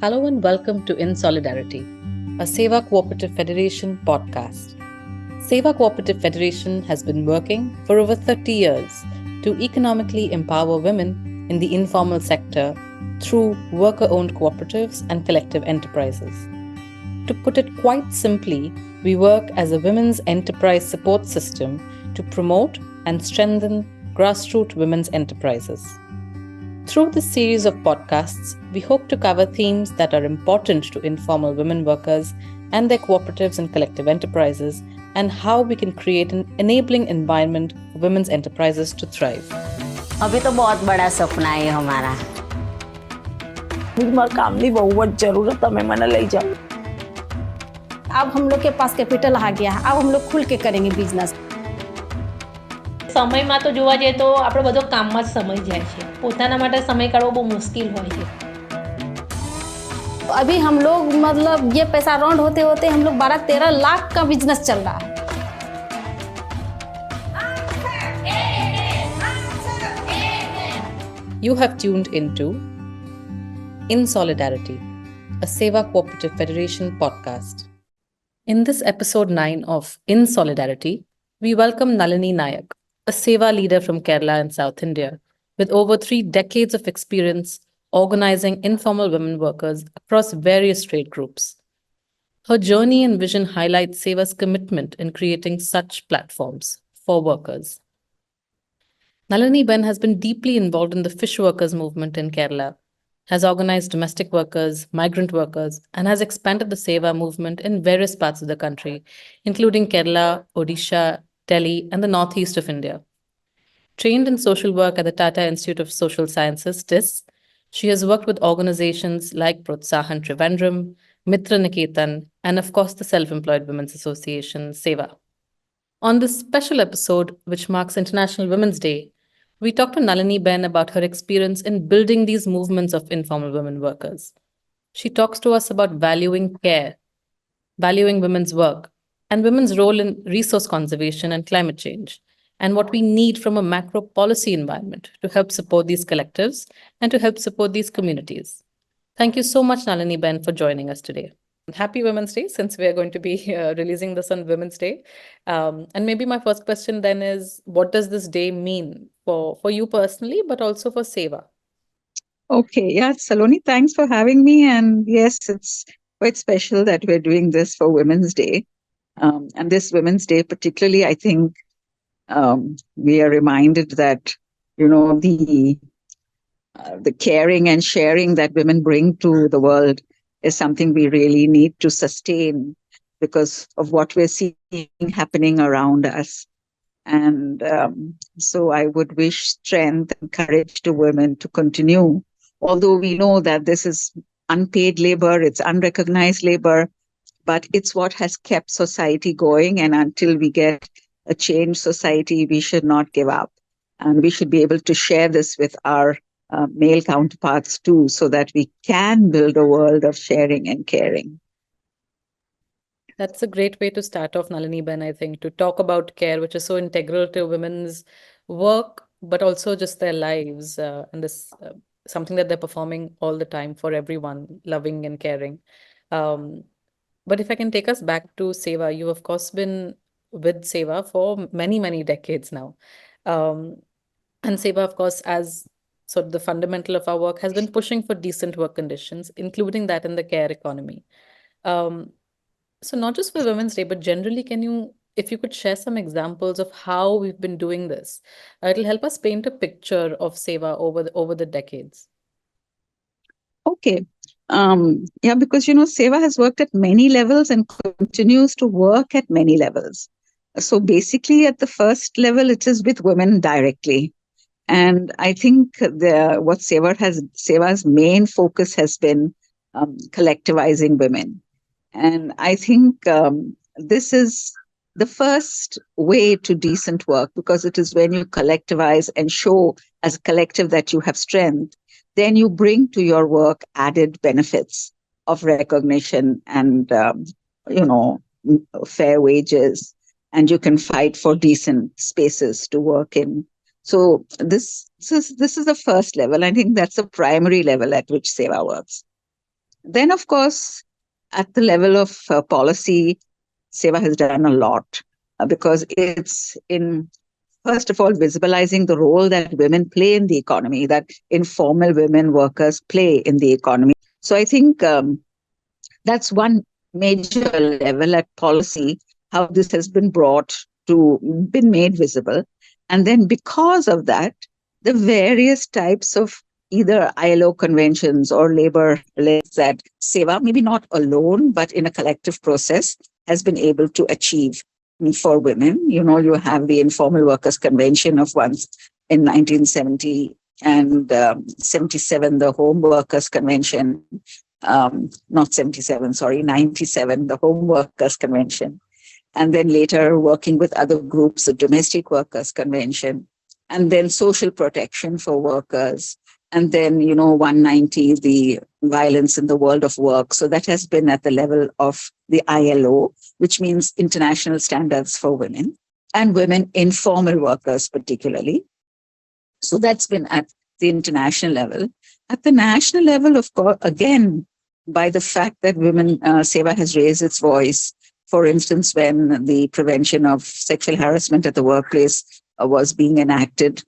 Hello and welcome to InSolidarity, a SEWA Cooperative Federation podcast. SEWA Cooperative Federation has been working for over 30 years to economically empower women in the informal sector through worker-owned cooperatives and collective enterprises. To put it quite simply, we work as a women's enterprise support system to promote and strengthen grassroots women's enterprises. Through this series of podcasts, we hope to cover themes that are important to informal women workers and their cooperatives and collective enterprises, and how we can create an enabling environment for women's enterprises to thrive. अभी तो बहुत बड़ा सपना है हमारा। मुझे काम नहीं बहुत जरूरत है, मैं मन ले जाऊं। अब हम लोग के पास कैपिटल आ गया है, अब हम लोग खुल के करेंगे बिजनेस। સમયમાં તો જોવા જઈએ તો આપણે બધો કામમાં જ સમય જાય છે, પોતાના માટે સમય કાઢવો બહુ મુશ્કેલ હોય છે। अभी हम लोग मतलब ये पैसा राउंड होते होते हम लोग 12-13 लाख का बिजनेस चल रहा है। You have tuned into InSolidarity, a SEWA Cooperative Federation podcast. In this episode 9 of InSolidarity, we welcome Nalini Nayak, a SEWA leader from Kerala in South India, with over 3 decades of experience organizing informal women workers across various trade groups. Her journey and vision highlight SEWA's commitment in creating such platforms for workers. Nalini Ben has been deeply involved in the fish workers movement in Kerala, has organized domestic workers, migrant workers, and has expanded the SEWA movement in various parts of the country, including Kerala, Odisha, Delhi, and the northeast of India. Trained in social work at the Tata Institute of Social Sciences, TIS, she has worked with organizations like Protsahan Trivandrum, Mitraniketan, and of course the Self-Employed Women's Association, SEWA. On this special episode, which marks International Women's Day, we talked to Nalini Ben about her experience in building these movements of informal women workers. She talks to us about valuing care, valuing women's work, and women's role in resource conservation and climate change, and what we need from a macro policy environment to help support these collectives and to help support these communities. Thank you so much, Nalini Ben, for joining us today. Happy Women's Day, since we are going to be releasing this on Women's Day. And maybe my first question then is, what does this day mean for you personally, but also for SEWA? Okay, yeah, Saloni, thanks for having me. And yes, it's quite special that we're doing this for Women's Day. And this Women's Day, particularly, I think we are reminded that, the caring and sharing that women bring to the world is something we really need to sustain because of what we're seeing happening around us. And so I would wish strength and courage to women to continue, although we know that this is unpaid labor, it's unrecognized labor, but it's what has kept society going. And until we get a changed society, we should not give up. And we should be able to share this with our male counterparts too, so that we can build a world of sharing and caring. That's a great way to start off, Nalini Ben, I think, to talk about care, which is so integral to women's work, but also just their lives. And this something that they're performing all the time for everyone, loving and caring. But if I can take us back to SEWA, you've of course been with SEWA for many, many decades now. And SEWA, of course, as sort of the fundamental of our work, has been pushing for decent work conditions, including that in the care economy. So not just for Women's Day, but generally, if you could share some examples of how we've been doing this, it'll help us paint a picture of SEWA over the decades. Okay. Yeah, because, SEWA has worked at many levels and continues to work at many levels. So basically, at the first level, it is with women directly. And I think what SEWA's main focus has been collectivizing women. And I think this is the first way to decent work, because it is when you collectivize and show as a collective that you have strength, then you bring to your work added benefits of recognition and, fair wages, and you can fight for decent spaces to work in. So this is the first level. I think that's the primary level at which SEWA works. Then, of course, at the level of policy, SEWA has done a lot because it's in, first of all, visibilizing the role that women play in the economy, that informal women workers play in the economy. So I think that's one major level at policy, how this has been been made visible. And then because of that, the various types of either ILO conventions or labor laws that SEWA, maybe not alone, but in a collective process, has been able to achieve for women. You have the Informal Workers Convention of once in 1970 and 77, the Home Workers Convention, not 77, sorry, 97, the Home Workers Convention. And then later working with other groups, the Domestic Workers Convention, and then social protection for workers. And then, 190, the violence in the world of work. So that has been at the level of the ILO, which means international standards for women and women informal workers particularly. So that's been at the international level. At the national level, of course, again, by the fact that SEWA has raised its voice. For instance, when the prevention of sexual harassment at the workplace was being enacted,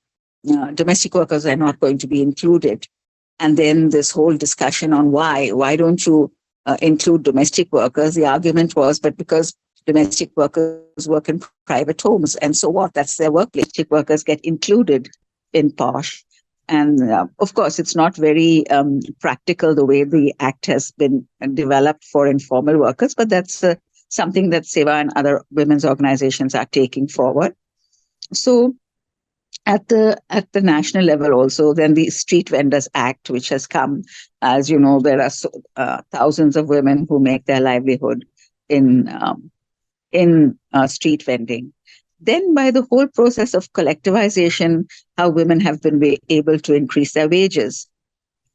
domestic workers are not going to be included. And then this whole discussion on why don't you include domestic workers? The argument was, but because domestic workers work in private homes, and so what? That's their workplace. Domestic workers get included in POSH. And of course, it's not very practical the way the Act has been developed for informal workers, but that's something that SEWA and other women's organizations are taking forward. So at the national level also, then the Street Vendors Act, which has come, as you know, there are thousands of women who make their livelihood in street vending. Then by the whole process of collectivization, how women have been able to increase their wages.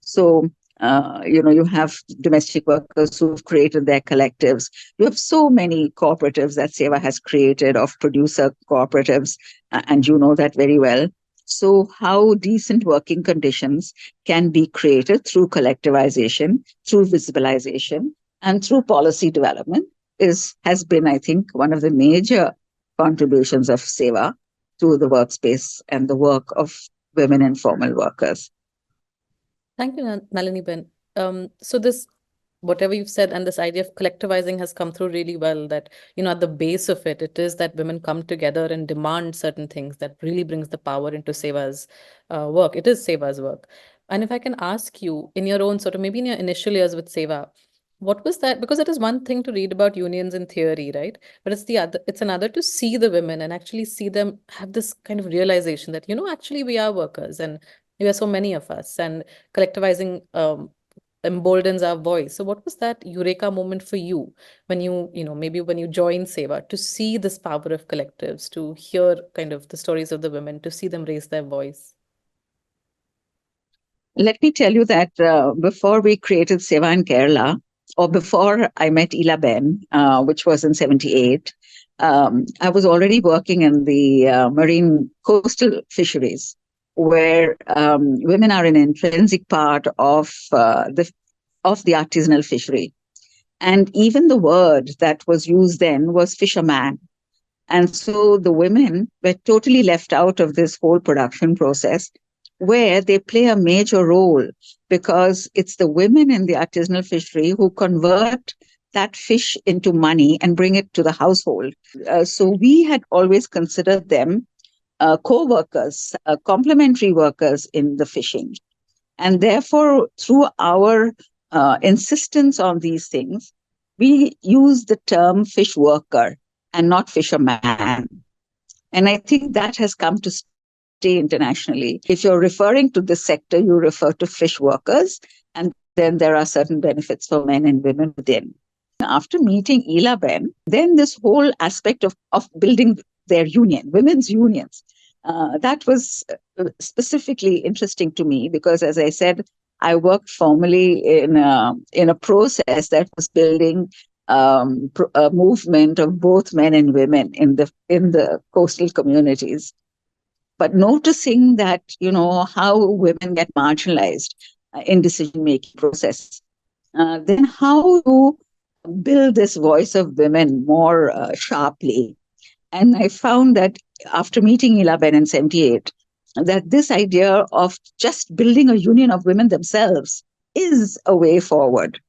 So, you have domestic workers who've created their collectives. You have so many cooperatives that SEWA has created of producer cooperatives, and you know that very well. So how decent working conditions can be created through collectivization, through visibilization, and through policy development has been, I think, one of the major contributions of SEWA to the workspace and the work of women informal workers. Thank you, Nalini Ben. So this, whatever you've said, and this idea of collectivizing has come through really well, that, at the base of it, it is that women come together and demand certain things that really brings the power into SEWA's work. It is SEWA's work. And if I can ask you, in your own sort of, maybe in your initial years with SEWA, what was that? Because it is one thing to read about unions in theory, right? But it's another to see the women and actually see them have this kind of realization that, actually we are workers and we are so many of us, and collectivizing emboldens our voice. So what was that eureka moment for you when maybe when you joined SEWA, to see this power of collectives, to hear kind of the stories of the women, to see them raise their voice? Let me tell you that before we created SEWA in Kerala, or before I met Nalini Ben, which was in 78, I was already working in the marine coastal fisheries, where women are an intrinsic part of the artisanal fishery. And even the word that was used then was fisherman. And so the women were totally left out of this whole production process, where they play a major role, because it's the women in the artisanal fishery who convert that fish into money and bring it to the household. So we had always considered them co-workers, complementary workers in the fishing. And therefore, through our insistence on these things, we use the term fish worker and not fisherman. And I think that has come to stay internationally. If you're referring to this sector, you refer to fish workers, and then there are certain benefits for men and women within. After meeting Nalini Ben, then this whole aspect of building their union, women's unions, that was specifically interesting to me, because, as I said, I worked formally in a process that was building a movement of both men and women in the coastal communities. But noticing that, how women get marginalized in decision-making process. then how to build this voice of women more sharply. And I found that after meeting Nalini Ben in 78, that this idea of just building a union of women themselves is a way forward,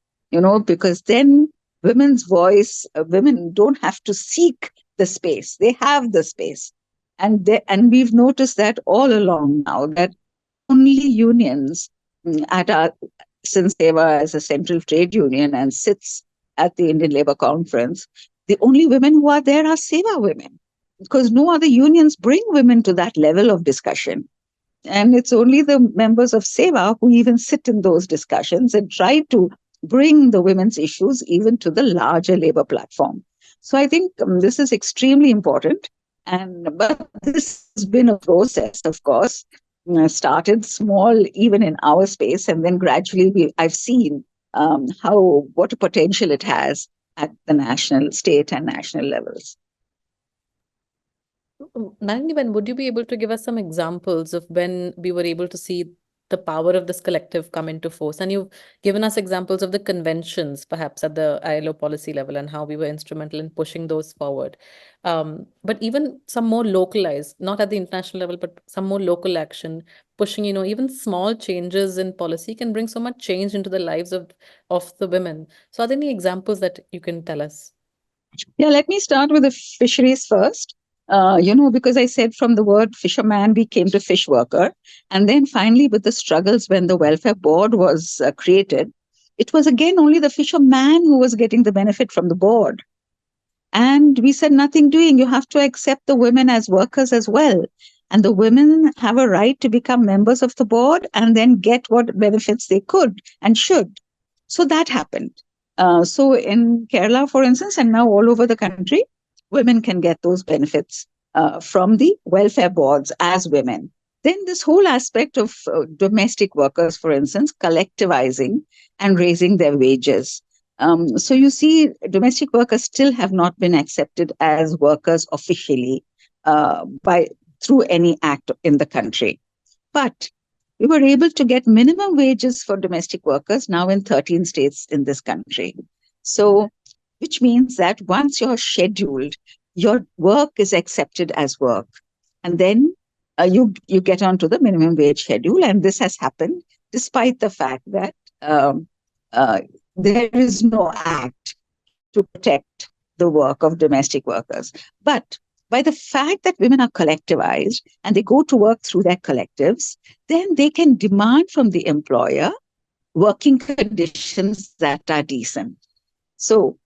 because then women's voice, women don't have to seek the space, they have the space. And we've noticed that all along now, that only unions at our, since SEWA as a central trade union and sits at the Indian Labour Conference, the only women who are there are SEWA women, because no other unions bring women to that level of discussion. And it's only the members of SEWA who even sit in those discussions and try to bring the women's issues even to the larger labor platform. So I think this is extremely important. But this has been a process, of course. Started small, even in our space, and then gradually I've seen what a potential it has at the national, state, and national levels. Nalini Ben, would you be able to give us some examples of when we were able to see the power of this collective come into force? And you've given us examples of the conventions, perhaps at the ILO policy level, and how we were instrumental in pushing those forward. But even some more localized, not at the international level, but some more local action, pushing, even small changes in policy can bring so much change into the lives of the women. So are there any examples that you can tell us? Yeah, let me start with the fisheries first. Because I said from the word fisherman, we came to fish worker. And then finally, with the struggles when the welfare board was created, it was again only the fisherman who was getting the benefit from the board. And we said, nothing doing. You have to accept the women as workers as well. And the women have a right to become members of the board and then get what benefits they could and should. So that happened. So in Kerala, for instance, and now all over the country, women can get those benefits from the welfare boards as women. Then this whole aspect of domestic workers, for instance, collectivizing and raising their wages. So you see, domestic workers still have not been accepted as workers officially through any act in the country. But we were able to get minimum wages for domestic workers now in 13 states in this country. So, which means that once you're scheduled, your work is accepted as work. And then you get onto the minimum wage schedule. And this has happened despite the fact that there is no act to protect the work of domestic workers. But by the fact that women are collectivized and they go to work through their collectives, then they can demand from the employer working conditions that are decent. So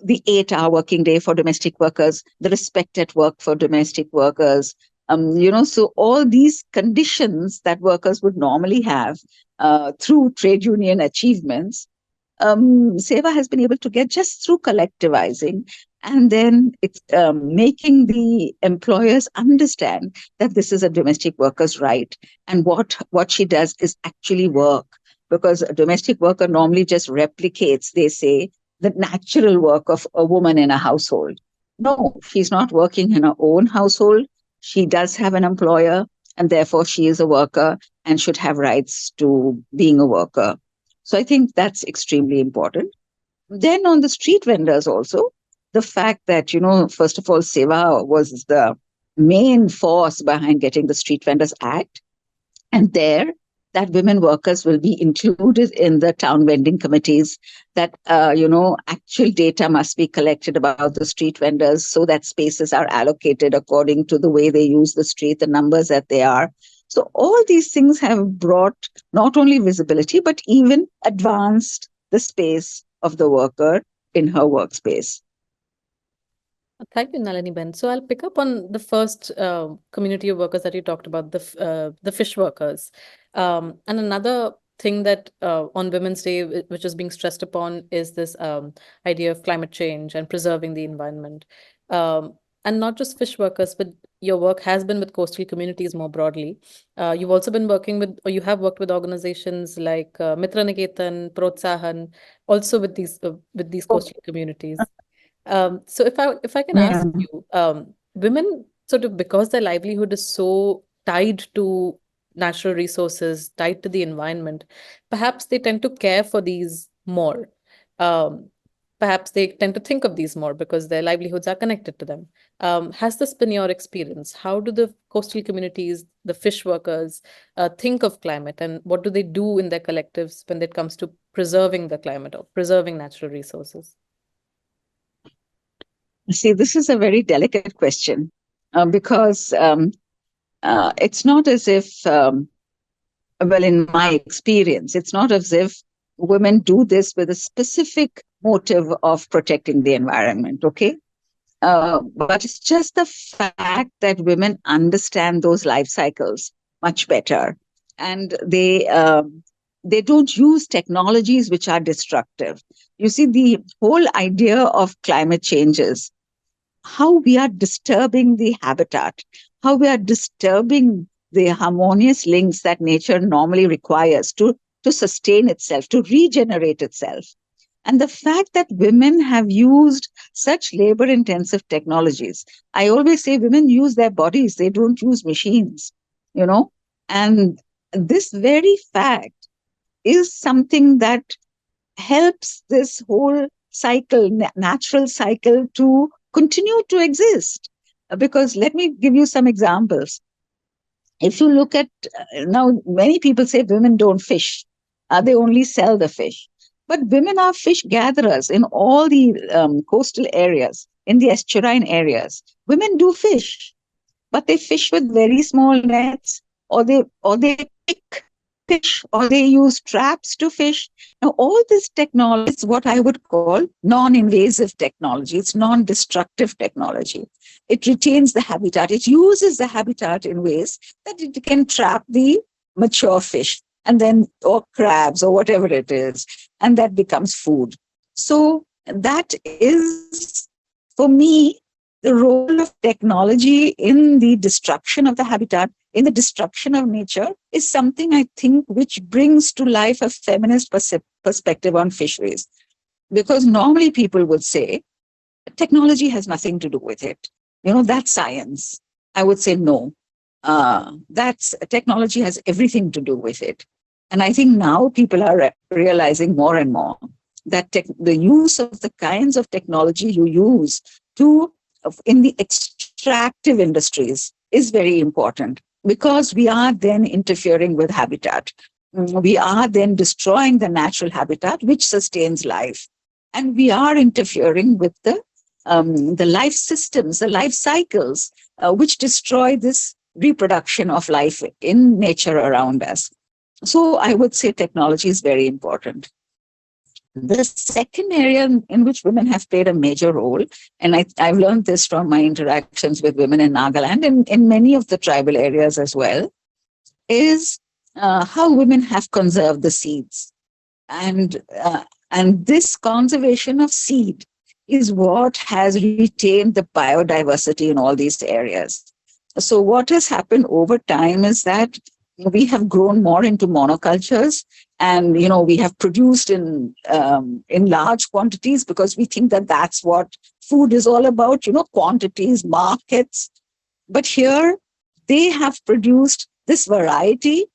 the 8-hour working day for domestic workers, the respect at work for domestic workers, so all these conditions that workers would normally have through trade union achievements, SEWA has been able to get just through collectivizing, and then it's making the employers understand that this is a domestic worker's right, and what she does is actually work, because a domestic worker normally just replicates, they say, the natural work of a woman in a household. No, she's not working in her own household. She does have an employer, and therefore she is a worker and should have rights to being a worker. So I think that's extremely important. Then on the street vendors also, the fact that, first of all, SEWA was the main force behind getting the Street Vendors Act. And there, that women workers will be included in the town vending committees, that, actual data must be collected about the street vendors so that spaces are allocated according to the way they use the street, the numbers that they are. So all these things have brought not only visibility, but even advanced the space of the worker in her workspace. Thank you, Nalini Ben. So I'll pick up on the first community of workers that you talked about, the fish workers. And another thing that on Women's Day, which is being stressed upon, is this idea of climate change and preserving the environment. And not just fish workers, but your work has been with coastal communities more broadly. You've also been working with, or you have worked with organizations like Mitraniketan, Protsahan, also with these coastal communities. So if I can ask you, women sort of, because their livelihood is so tied to natural resources, tied to the environment, perhaps they tend to care for these more. Um, Perhaps they tend to think of these more because their livelihoods are connected to them. Has this been your experience? How do the coastal communities, the fish workers, think of climate, and what do they do in their collectives when it comes to preserving the climate or preserving natural resources? See, this is a very delicate question because it's not as if, well, in my experience, it's not as if women do this with a specific motive of protecting the environment, okay? But it's just the fact that women understand those life cycles much better, and they don't use technologies which are destructive. You see, the whole idea of climate changes, how we are disturbing the habitat, how we are disturbing the harmonious links that nature normally requires to sustain itself, to regenerate itself. And the fact that women have used such labor intensive technologies, I always say women use their bodies, they don't use machines, you know. And this very fact is something that helps this whole cycle, natural cycle, to continue to exist. Because let me give you some examples. If you look at now, many people say women don't fish, they only sell the fish. But women are fish gatherers in all the coastal areas, in the estuarine areas. Women do fish, but they fish with very small nets, or they pick fish, or they use traps to fish. Now, all this technology is what I would call non-invasive technology. It's non-destructive technology. It retains the habitat. It uses the habitat in ways that it can trap the mature fish, and then, or crabs, or whatever it is, and that becomes food. So that is, for me, the role of technology in the destruction of the habitat, in the destruction of nature, is something I think which brings to life a feminist perspective on fisheries. Because normally people would say, technology has nothing to do with it. You know, that's science. I would say no. That's technology has everything to do with it. And I think now people are realizing more and more that the use of the kinds of technology you use in the extractive industries is very important, because we are then interfering with habitat. We are then destroying the natural habitat which sustains life. And we are interfering with the life systems, the life cycles, which destroy this reproduction of life in nature around us. So I would say technology is very important. The second area in which women have played a major role, and I've learned this from my interactions with women in Nagaland and in many of the tribal areas as well, is how women have conserved the seeds. And this conservation of seed is what has retained the biodiversity in all these areas. So what has happened over time is that we have grown more into monocultures, and we have produced in large quantities, because we think that that's what food is all about, quantities, markets. But here they have produced this variety,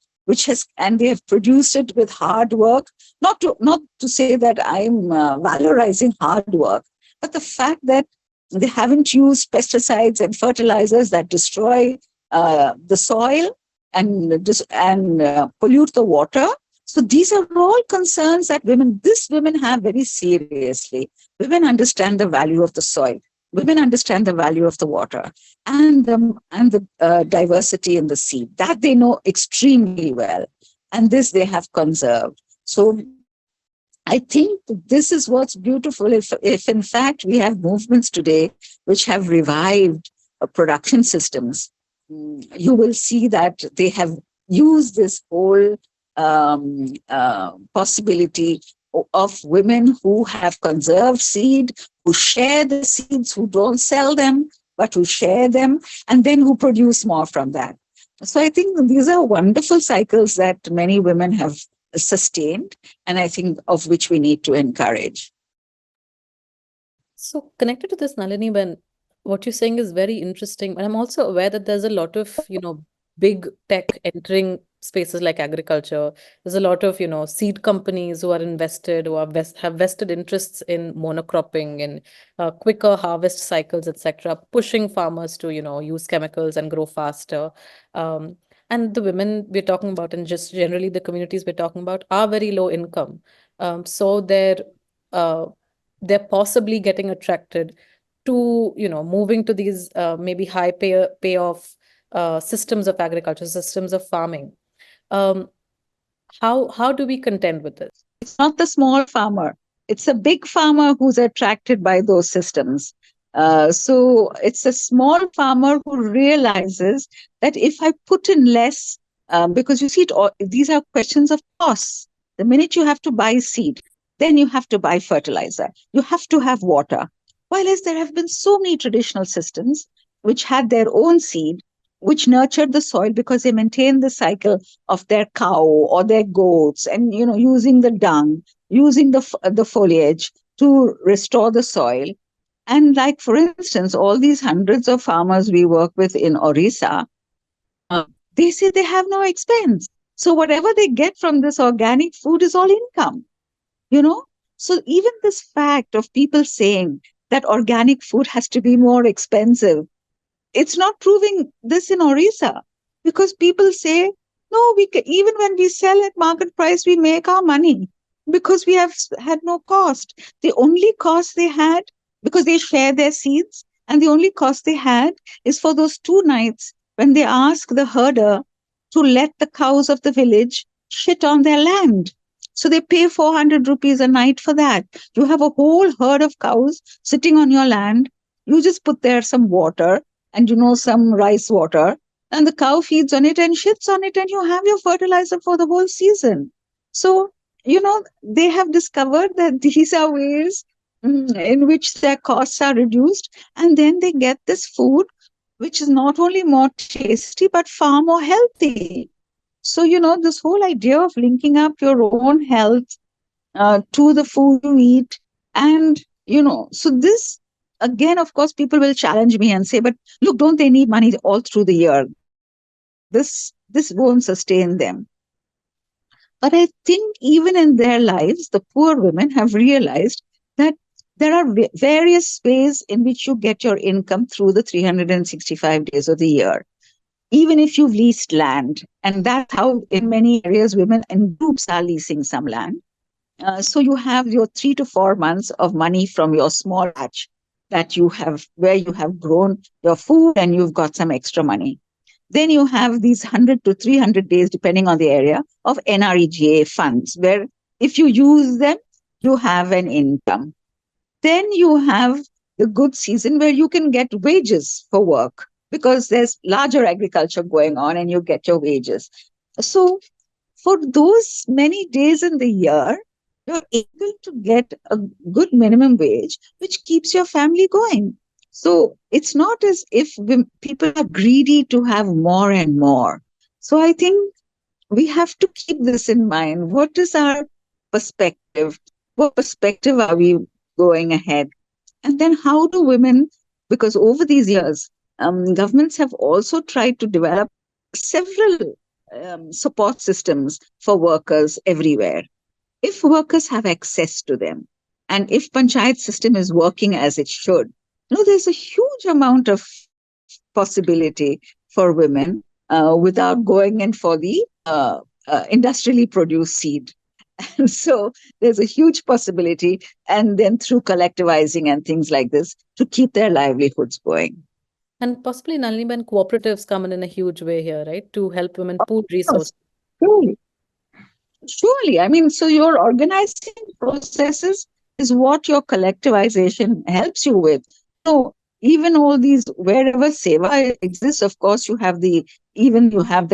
and they have produced it with hard work. Not to say that I'm valorizing hard work, but the fact that they haven't used pesticides and fertilizers that destroy the soil and pollute the water. So these are all concerns that women have very seriously. Women understand the value of the soil. Women understand the value of the water and the diversity in the seed. That they know extremely well. And this they have conserved. So I think this is what's beautiful. If in fact we have movements today which have revived production systems, you will see that they have used this whole possibility of women who have conserved seed, who share the seeds, who don't sell them, but who share them, and then who produce more from that. So I think these are wonderful cycles that many women have sustained, and I think of which we need to encourage. So connected to this, Nalini Ben, what you're saying is very interesting, but I'm also aware that there's a lot of, big tech entering spaces like agriculture. There's a lot of, seed companies who are invested, who are have vested interests in monocropping and quicker harvest cycles, etc., pushing farmers to, use chemicals and grow faster. Um, and the women we're talking about, and just generally the communities we're talking about, are very low income. So uh, they're possibly getting attracted to, moving to these maybe high payoff systems of agriculture, systems of farming. Um, how do we contend with this? It's not the small farmer. It's a big farmer who's attracted by those systems. So it's a small farmer who realizes that if I put in less, because you see, these are questions of costs. The minute you have to buy seed, then you have to buy fertilizer. You have to have water. Whereas there have been so many traditional systems which had their own seed, which nurtured the soil because they maintained the cycle of their cow or their goats, and using the dung, using the foliage to restore the soil. And like, for instance, all these hundreds of farmers we work with in Orissa, they say they have no expense. So whatever they get from this organic food is all income, you know. So even this fact of people saying that organic food has to be more expensive, it's not proving this in Orissa, because people say, no, even when we sell at market price, we make our money because we have had no cost. The only cost they had, because they share their seeds, and the only cost they had is for those 2 nights when they ask the herder to let the cows of the village shit on their land. So they pay 400 rupees a night for that. You have a whole herd of cows sitting on your land. You just put there some water and some rice water, and the cow feeds on it and shits on it, and you have your fertilizer for the whole season. So, they have discovered that these are ways in which their costs are reduced, and then they get this food which is not only more tasty but far more healthy. So, this whole idea of linking up your own health to the food you eat, and so this, again, of course, people will challenge me and say, but look, don't they need money all through the year? This won't sustain them. But I think even in their lives, the poor women have realized that there are various ways in which you get your income through the 365 days of the year, even if you've leased land. And that's how in many areas women in groups are leasing some land. So you have your 3 to 4 months of money from your small patch that you have, where you have grown your food and you've got some extra money. Then you have these 100 to 300 days, depending on the area, of NREGA funds, where if you use them, you have an income. Then you have the good season where you can get wages for work because there's larger agriculture going on and you get your wages. So for those many days in the year, you're able to get a good minimum wage, which keeps your family going. So it's not as if people are greedy to have more and more. So I think we have to keep this in mind. What is our perspective? What perspective are we going ahead? And then how do women, because over these years, governments have also tried to develop several support systems for workers everywhere. If workers have access to them, and if panchayat system is working as it should, there's a huge amount of possibility for women without going in for the industrially produced seed. And so there's a huge possibility, and then through collectivizing and things like this, to keep their livelihoods going. And possibly, Nalini Ben, cooperatives come in a huge way here, right? To help women pool resources. Surely. Surely. I mean, so your organizing processes is what your collectivization helps you with. So even all these, wherever SEWA exists, of course, you have the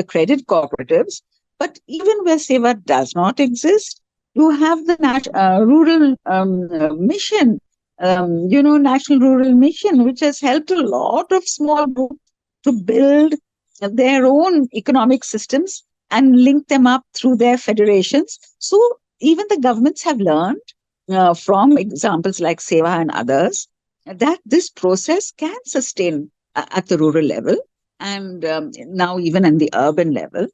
credit cooperatives. But even where SEWA does not exist, you have the rural mission, National Rural Mission, which has helped a lot of small groups to build their own economic systems and link them up through their federations. So even the governments have learned from examples like SEWA and others that this process can sustain at the rural level, and now even in the urban level.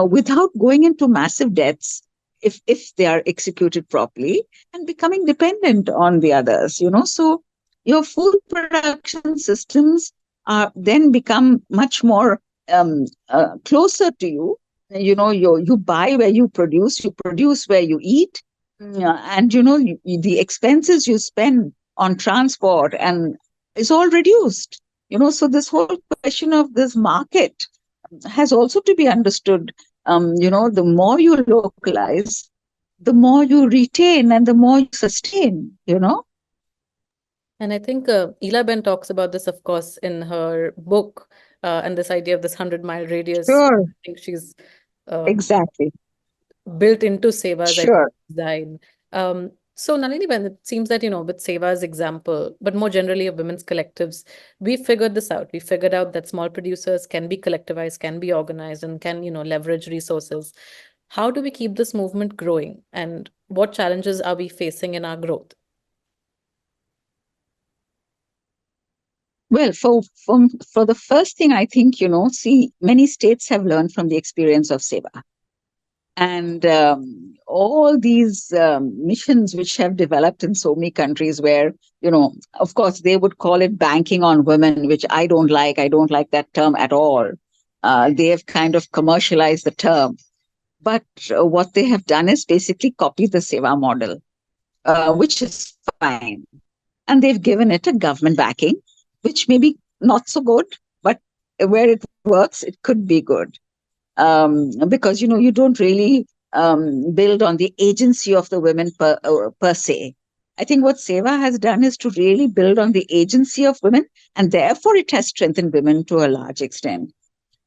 without going into massive debts if they are executed properly and becoming dependent on the others, So your food production systems are then become much more closer to you. You buy where you produce where you eat, and the expenses you spend on transport and is all reduced. So this whole question of this market has also to be understood. The more you localize, the more you retain and the more you sustain. And I think Ela Ben talks about this, of course, in her book, and this idea of this 100-mile radius. Sure, I think she's exactly. built into Seva's Sure. design. So Nalini Ben, it seems that, with Seva's example, but more generally of women's collectives, we figured this out. We figured out that small producers can be collectivized, can be organized, and can, leverage resources. How do we keep this movement growing? And what challenges are we facing in our growth? Well, for the first thing, I think, see, many states have learned from the experience of SEWA. And all these missions which have developed in so many countries where, of course, they would call it banking on women, which I don't like. I don't like that term at all. They have kind of commercialized the term. But what they have done is basically copy the SEWA model, which is fine. And they've given it a government backing, which may be not so good, but where it works, it could be good. Because, you don't really build on the agency of the women per se. I think what SEWA has done is to really build on the agency of women, and therefore it has strengthened women to a large extent.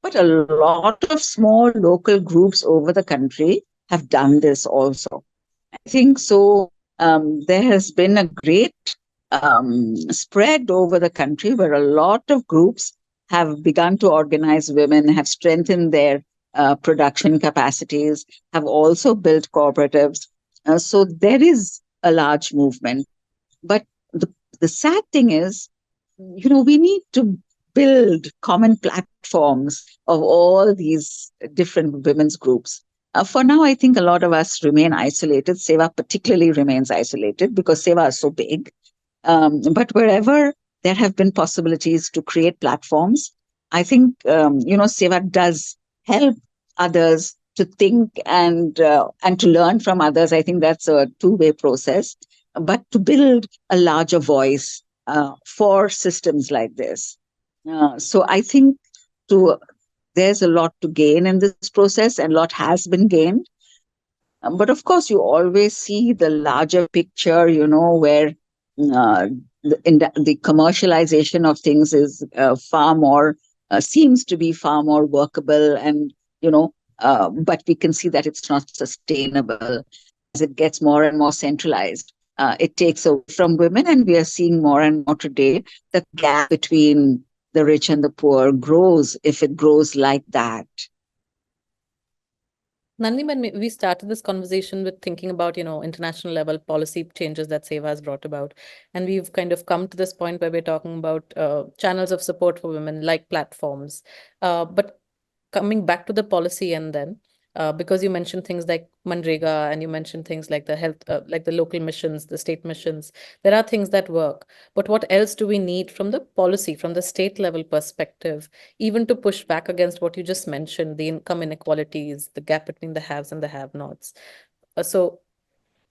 But a lot of small local groups over the country have done this also. I think so. There has been a great spread over the country where a lot of groups have begun to organize women, have strengthened their production capacities, have also built cooperatives. So there is a large movement. But the sad thing is, we need to build common platforms of all these different women's groups. For now, I think a lot of us remain isolated. SEWA particularly remains isolated because SEWA is so big. But wherever there have been possibilities to create platforms, I think, SEWA does help others to think and to learn from others. I think that's a two-way process, but to build a larger voice for systems like this. So I think there's a lot to gain in this process, and a lot has been gained. But of course, you always see the larger picture, where the commercialization of things is far more, seems to be far more workable, and, but we can see that it's not sustainable as it gets more and more centralized. It takes away from women, and we are seeing more and more today that the gap between the rich and the poor grows if it grows like that. Nalini, when we started this conversation with thinking about, international level policy changes that SEWA has brought about, and we've kind of come to this point where we're talking about channels of support for women like platforms. But coming back to the policy, and then because you mentioned things like Manrega, and you mentioned things like the health, like the local missions, the state missions, there are things that work. But what else do we need from the policy, from the state level perspective, even to push back against what you just mentioned, the income inequalities, the gap between the haves and the have-nots? So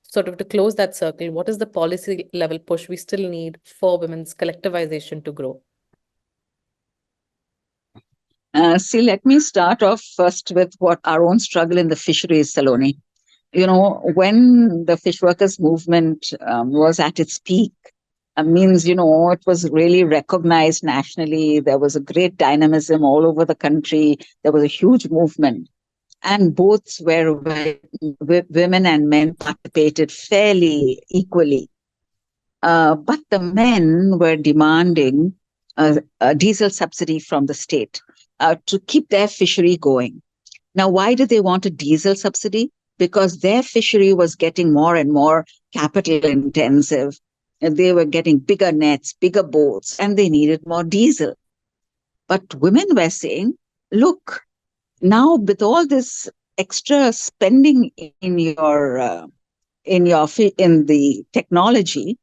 sort of to close that circle, what is the policy level push we still need for women's collectivization to grow? See, let me start off first with what our own struggle in the fisheries, Saloni. When the fish workers movement was at its peak, means, it was really recognized nationally. There was a great dynamism all over the country. There was a huge movement. And both where women and men participated fairly equally. But the men were demanding a diesel subsidy from the state to keep their fishery going. Now, why did they want a diesel subsidy? Because their fishery was getting more and more capital intensive. And they were getting bigger nets, bigger boats, and they needed more diesel. But women were saying, look, now with all this extra spending in the technology,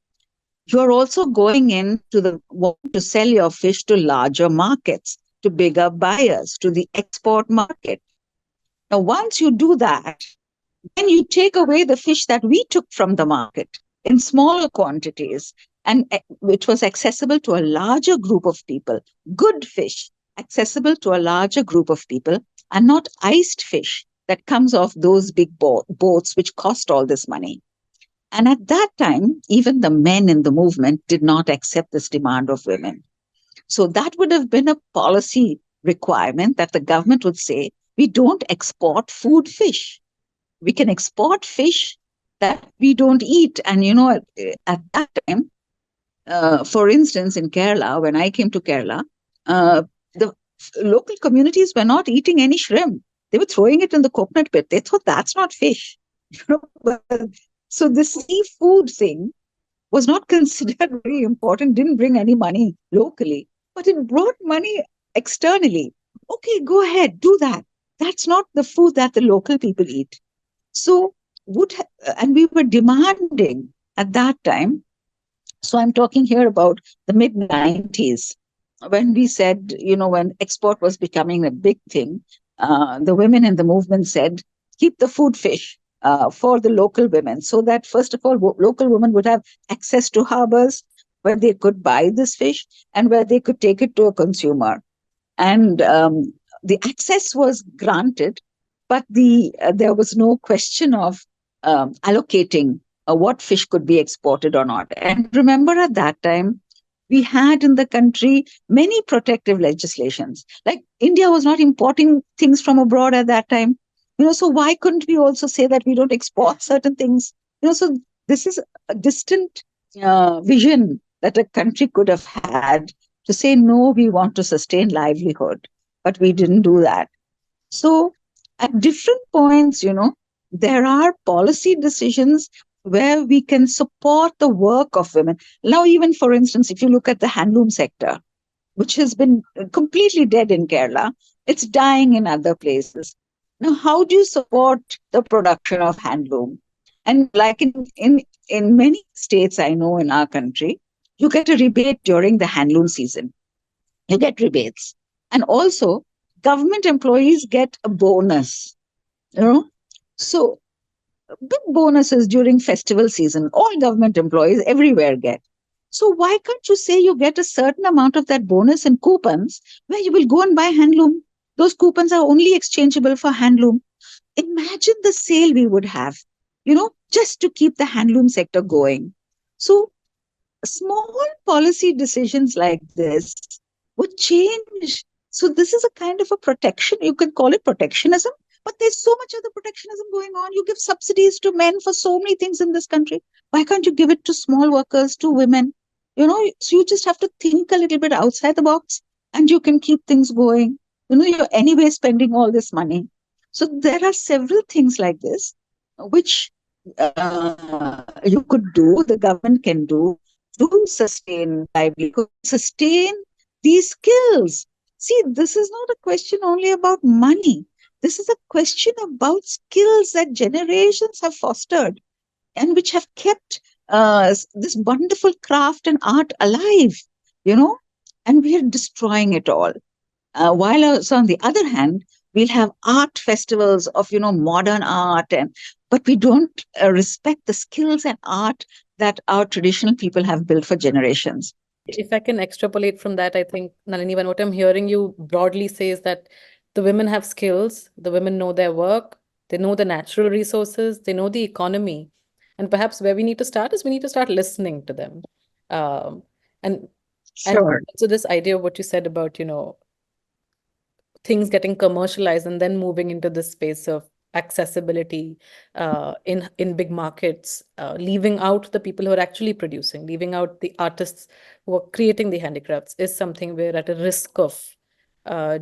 you are also going into the want to sell your fish to larger markets, to bigger buyers, to the export market. Now, once you do that, then you take away the fish that we took from the market in smaller quantities, and which was accessible to a larger group of people. Good fish, accessible to a larger group of people, and not iced fish that comes off those big boats which cost all this money. And at that time, even the men in the movement did not accept this demand of women. So that would have been a policy requirement that the government would say, we don't export food fish. We can export fish that we don't eat. And, at that time, for instance, in Kerala, when I came to Kerala, the local communities were not eating any shrimp. They were throwing it in the coconut pit. They thought that's not fish. But, so the seafood thing was not considered very important, didn't bring any money locally, but it brought money externally. Okay, go ahead, do that. That's not the food that the local people eat. So, and we were demanding at that time. So I'm talking here about the mid 90s, when we said, when export was becoming a big thing, the women in the movement said, keep the food fish for the local women, so that, first of all, local women would have access to harbors where they could buy this fish and where they could take it to a consumer. And the access was granted, but there was no question of allocating what fish could be exported or not. And remember, at that time, we had in the country many protective legislations. Like, India was not importing things from abroad at that time. So why couldn't we also say that we don't export certain things? So this is a distant vision that a country could have had, to say, no, we want to sustain livelihood, but we didn't do that. So at different points, there are policy decisions where we can support the work of women. Now, even for instance, if you look at the handloom sector, which has been completely dead in Kerala, it's dying in other places. Now, how do you support the production of handloom? And like in many states I know in our country, you get a rebate during the handloom season. You get rebates. And also, government employees get a bonus. So big bonuses during festival season. All government employees everywhere get. So why can't you say you get a certain amount of that bonus in coupons where you will go and buy handloom? Those coupons are only exchangeable for handloom. Imagine the sale we would have, just to keep the handloom sector going. So small policy decisions like this would change. So this is a kind of a protection. You can call it protectionism, but there's so much other protectionism going on. You give subsidies to men for so many things in this country. Why can't you give it to small workers, to women? So you just have to think a little bit outside the box, and you can keep things going. You're anyway spending all this money. So there are several things like this, which you could do, the government can do, to sustain livelihood, sustain these skills. See, this is not a question only about money. This is a question about skills that generations have fostered and which have kept this wonderful craft and art alive, and we are destroying it all. While also, on the other hand, we'll have art festivals of, modern art, but we don't respect the skills and art that our traditional people have built for generations. If I can extrapolate from that, I think, Nalini, what I'm hearing you broadly say is that the women have skills, the women know their work, they know the natural resources, they know the economy. And perhaps where we need to start is we need to start listening to them. And Sure. so this idea of what you said about, things getting commercialized and then moving into this space of accessibility in big markets, leaving out the people who are actually producing, leaving out the artists who are creating the handicrafts, is something we're at a risk of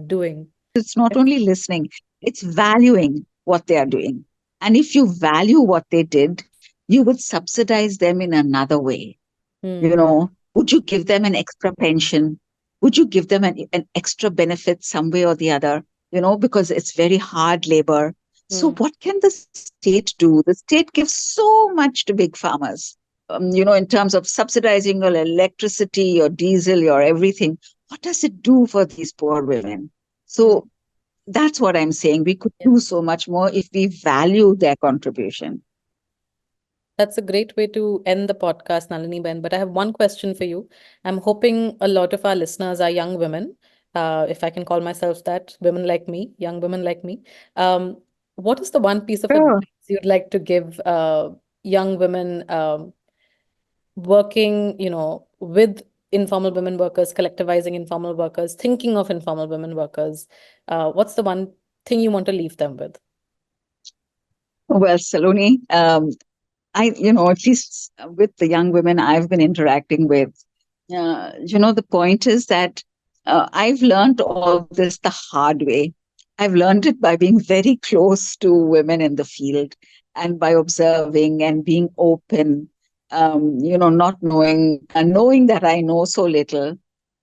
doing. It's not only listening, it's valuing what they are doing. And if you value what they did, you would subsidize them in another way. Would you give them an extra pension? Would you give them an extra benefit some way or the other? because it's very hard labor. So what can the state do? The state gives so much to big farmers, in terms of subsidizing your electricity, your diesel, your everything. What does it do for these poor women? So that's what I'm saying. We could do so much more if we value their contribution. That's a great way to end the podcast, Nalini Ben. But I have one question for you. I'm hoping a lot of our listeners are young women, if I can call myself that, women like me, young women like me. What is the one piece of Sure. advice you'd like to give young women working, with informal women workers, collectivizing informal workers, thinking of informal women workers? What's the one thing you want to leave them with? Well, Saloni, at least with the young women I've been interacting with, the point is that I've learned all this the hard way. I've learned it by being very close to women in the field and by observing and being open, not knowing that I know so little.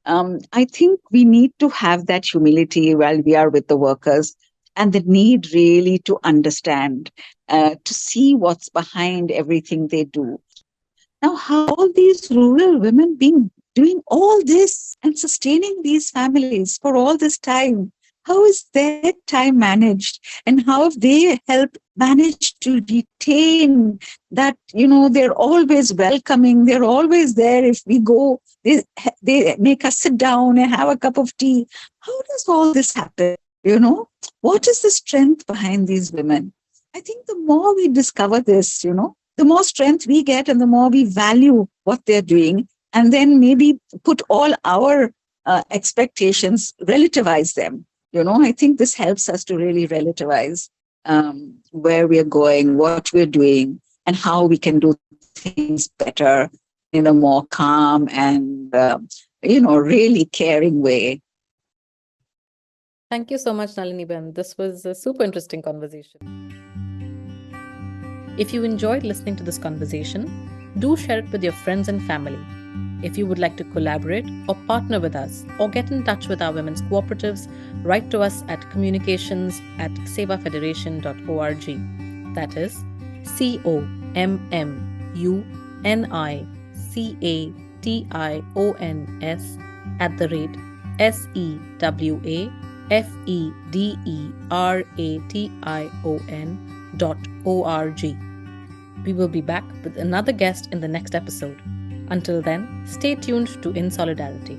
I think we need to have that humility while we are with the workers and the need really to understand, to see what's behind everything they do. Now, how all these rural women being doing all this and sustaining these families for all this time? How is their time managed? And how have they helped manage to retain that, they're always welcoming, they're always there if we go, they make us sit down and have a cup of tea. How does all this happen? What is the strength behind these women? I think the more we discover this, the more strength we get and the more we value what they're doing, and then maybe put all our expectations, relativize them. I think this helps us to really relativize where we're going, what we're doing, and how we can do things better in a more calm and, really caring way. Thank you so much, Nalini Ben. This was a super interesting conversation. If you enjoyed listening to this conversation, do share it with your friends and family. If you would like to collaborate or partner with us or get in touch with our women's cooperatives, write to us at communications@sewafederation.org. That is communications@sewafederation.org. We will be back with another guest in the next episode. Until then, stay tuned to InSolidarity.